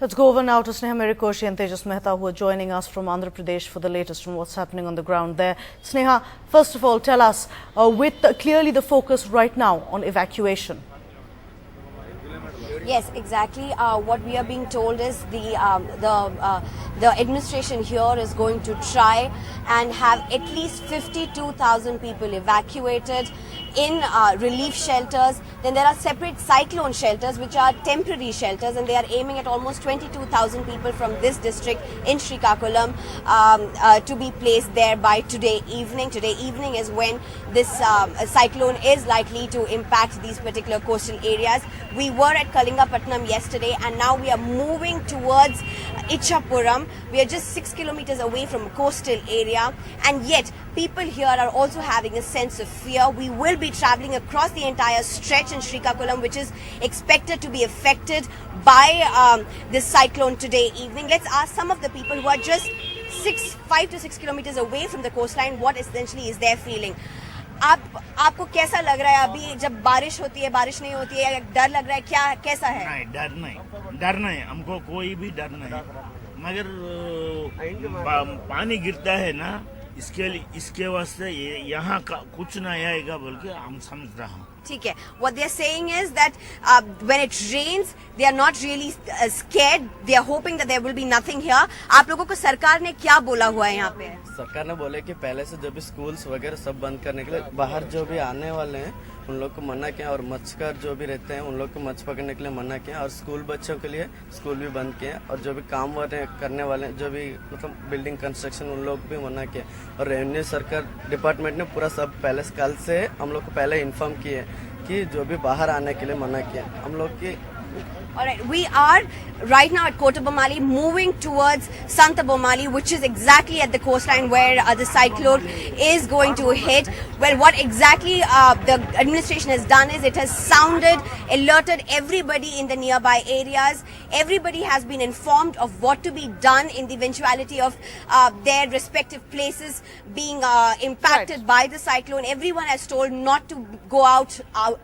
Let's go over now to Sneha Merikoshi and Tejas Mehta, who are joining us from Andhra Pradesh for the latest on what's happening on the ground there. Sneha, first of all, tell us, with clearly the focus right now on evacuation. Yes, exactly. What we are being told is the administration here is going to try and have at least 52,000 people evacuated in relief shelters. Then there are separate cyclone shelters which are temporary shelters, and they are aiming at almost 22,000 people from this district in Srikakulam to be placed there by today evening. Today evening is when this cyclone is likely to impact these particular coastal areas. We were at Kalingapatnam yesterday, and now we are moving towards Ichapuram. We are just 6 kilometers away from coastal area, and yet people here are also having a sense of fear. We will be traveling across the entire stretch in Srikakulam, which is expected to be affected by this cyclone today evening. Let's ask some of the people who are just 5 to 6 kilometers away from the coastline what essentially is their feeling. आपको कैसा लग रहा है अभी जब बारिश होती है, बारिश नहीं होती है, डर लग रहा है, क्या कैसा है? नहीं, डर नहीं, हमको कोई भी डर नहीं, मगर पानी गिरता है ना, इसके वास्ते यहाँ का कुछ नहीं आएगा बोल के हम समझ रहा हूँ. ठीक है. What they are saying is that when it rains, they are not really scared. They are hoping that there will be nothing here. आप लोगों को सरकार ने क्या बोला हुआ है यहाँ पे? सरकार ने बोले कि पहले से जो भी स्कूल्स वगैरह सब बंद करने के लिए बाहर जो भी आने वाले हैं उन लोग को मना किया, और मच्छर जो भी रहते हैं उन लोग को मच्छ पकड़ने के लिए मना किया, और स्कूल बच्चों के लिए स्कूल भी बंद किया, और जो भी काम करने वाले जो भी मतलब बिल्डिंग कंस्ट्रक्शन उन लोग भी मना किया. और रेवेन्यू सरकार डिपार्टमेंट ने पूरा सब पहले कल से हम लोग को पहले इन्फॉर्म किए कि जो भी बाहर आने के लिए मना किया हम लोग की. Alright, we are right now at Kota Bomali, moving towards Santa Bomali, which is exactly at the coastline where the cyclone is going to hit. Well, what exactly the administration has done is it has sounded, alerted everybody in the nearby areas. Everybody has been informed of what to be done in the eventuality of their respective places being impacted by the cyclone. Everyone has told not to go out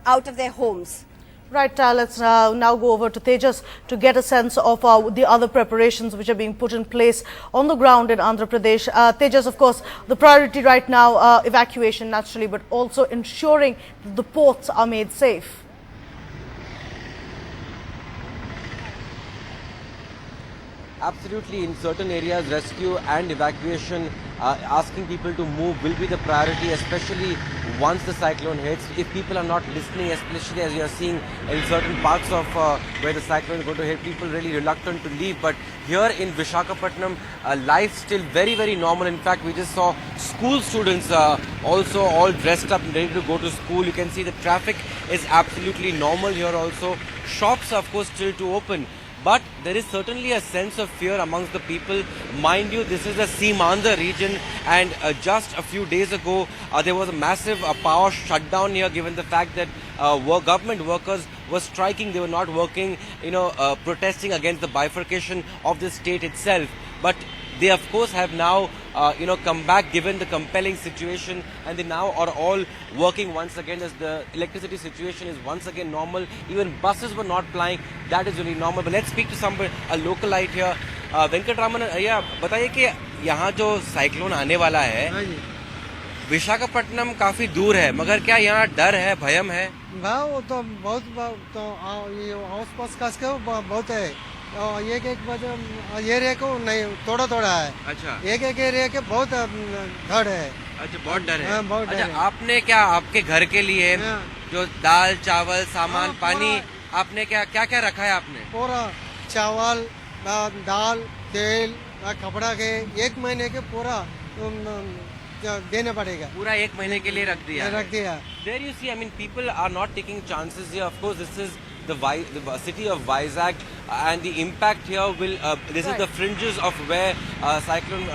of their homes. Right, let's now go over to Tejas to get a sense of the other preparations which are being put in place on the ground in Andhra Pradesh. Tejas, of course, the priority right now, evacuation naturally, but also ensuring that the ports are made safe. Absolutely, in certain areas, rescue and evacuation, asking people to move will be the priority, especially once the cyclone hits. If people are not listening, especially as you are seeing in certain parts of where the cyclone is going to hit, people really reluctant to leave. But here in Visakhapatnam, life still very, very normal. In fact, we just saw school students also all dressed up and ready to go to school. You can see the traffic is absolutely normal here also. Shops are of course still to open. But there is certainly a sense of fear amongst the people. Mind you, this is the Seemandhra region, and just a few days ago, there was a massive power shutdown here, given the fact that government workers were striking. They were not working, protesting against the bifurcation of the state itself. But they of course have now come back given the compelling situation, and they now are all working once again as the electricity situation is once again normal. Even buses were not plying. That is really normal. But let's speak to somebody, a localite here. Venkatraman, भैया बताइए कि यहाँ जो cyclone आने वाला है विशाखापट्टनम काफी दूर है, मगर क्या यहाँ डर है, भयम है? वो तो बहुत तो आस पास का बहुत है. एक एरिया को नहीं थोड़ा है. अच्छा. एक एरिया के बहुत डर है. अच्छा, बहुत डर है. बहुत डर अच्छा, है. आपने क्या आपके घर के लिए जो दाल चावल सामान पानी आपने क्या क्या रखा है आपने? पूरा चावल दाल तेल कपड़ा के 1 महीने के पूरा देना पड़ेगा. पूरा 1 महीने के लिए रख दिया. There you see, I mean, people are not taking chances here. Of course, this is the city of Vizag, and the impact here will this is the fringes of where cyclone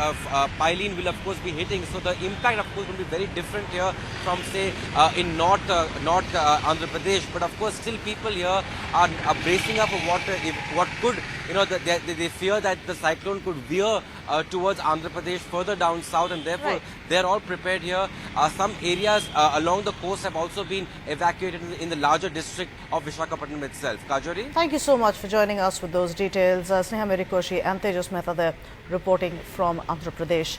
Pylene will of course be hitting. So the impact of course will be very different here from say in north Andhra Pradesh. But of course still people here are bracing up for what could they fear that the cyclone could veer towards Andhra Pradesh further down south, and therefore they are all prepared here. Some areas along the coast have also been evacuated in the larger district of Visakhapatnam itself. Kajori? Thank you so much for joining us. joining us with those details. Sneha Merikoshi and Tejas Mehta there reporting from Andhra Pradesh.